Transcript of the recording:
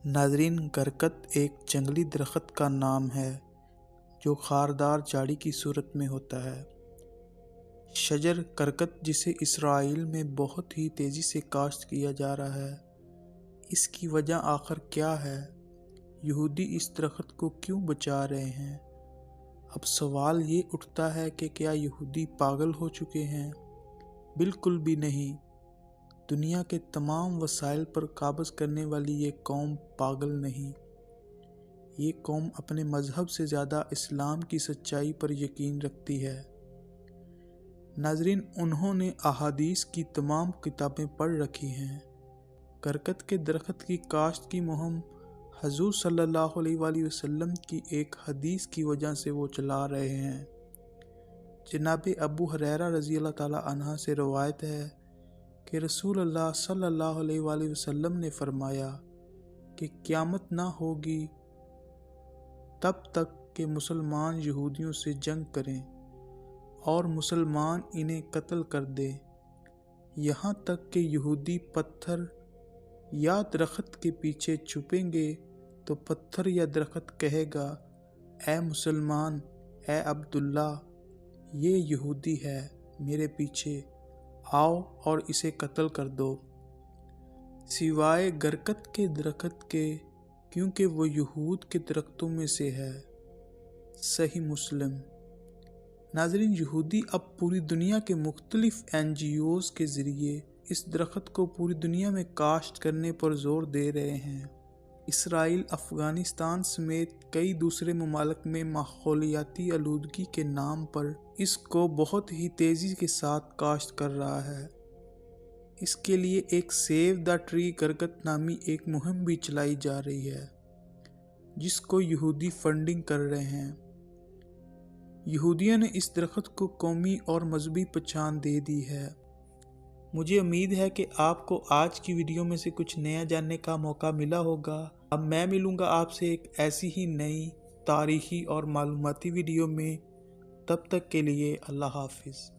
ناظرین، گرکت ایک جنگلی درخت کا نام ہے جو خاردار جھاڑی کی صورت میں ہوتا ہے۔ شجر کرکت جسے اسرائیل میں بہت ہی تیزی سے کاشت کیا جا رہا ہے، اس کی وجہ آخر کیا ہے؟ یہودی اس درخت کو کیوں بچا رہے ہیں؟ اب سوال یہ اٹھتا ہے کہ کیا یہودی پاگل ہو چکے ہیں؟ بالکل بھی نہیں۔ دنیا کے تمام وسائل پر قابض کرنے والی یہ قوم پاگل نہیں۔ یہ قوم اپنے مذہب سے زیادہ اسلام کی سچائی پر یقین رکھتی ہے۔ ناظرین، انہوں نے احادیث کی تمام کتابیں پڑھ رکھی ہیں۔ کرکت کے درخت کی کاشت کی مہم حضور صلی اللہ علیہ وآلہ وسلم کی ایک حدیث کی وجہ سے وہ چلا رہے ہیں۔ جناب ابو ہریرہ رضی اللہ تعالیٰ عنہ سے روایت ہے کہ رسول اللہ صلی اللہ علیہ وآلہ وسلم نے فرمایا کہ قیامت نہ ہوگی تب تک کہ مسلمان یہودیوں سے جنگ کریں اور مسلمان انہیں قتل کر دے، یہاں تک کہ یہودی پتھر یا درخت کے پیچھے چھپیں گے تو پتھر یا درخت کہے گا، اے مسلمان، اے عبداللہ، یہ یہودی ہے، میرے پیچھے آؤ اور اسے قتل کر دو، سوائے گرکت کے درخت کے، کیونکہ وہ یہود کے درختوں میں سے ہے۔ صحیح مسلم۔ ناظرین، یہودی اب پوری دنیا کے مختلف NGOs کے ذریعے اس درخت کو پوری دنیا میں کاشت کرنے پر زور دے رہے ہیں۔ اسرائیل، افغانستان سمیت کئی دوسرے ممالک میں ماحولیاتی آلودگی کے نام پر اس کو بہت ہی تیزی کے ساتھ کاشت کر رہا ہے۔ اس کے لیے ایک سیو دا ٹری گرکت نامی ایک مہم بھی چلائی جا رہی ہے، جس کو یہودی فنڈنگ کر رہے ہیں۔ یہودیوں نے اس درخت کو قومی اور مذہبی پہچان دے دی ہے۔ مجھے امید ہے کہ آپ کو آج کی ویڈیو میں سے کچھ نیا جاننے کا موقع ملا ہوگا۔ اب میں ملوں گا آپ سے ایک ایسی ہی نئی تاریخی اور معلوماتی ویڈیو میں۔ تب تک کے لیے اللہ حافظ۔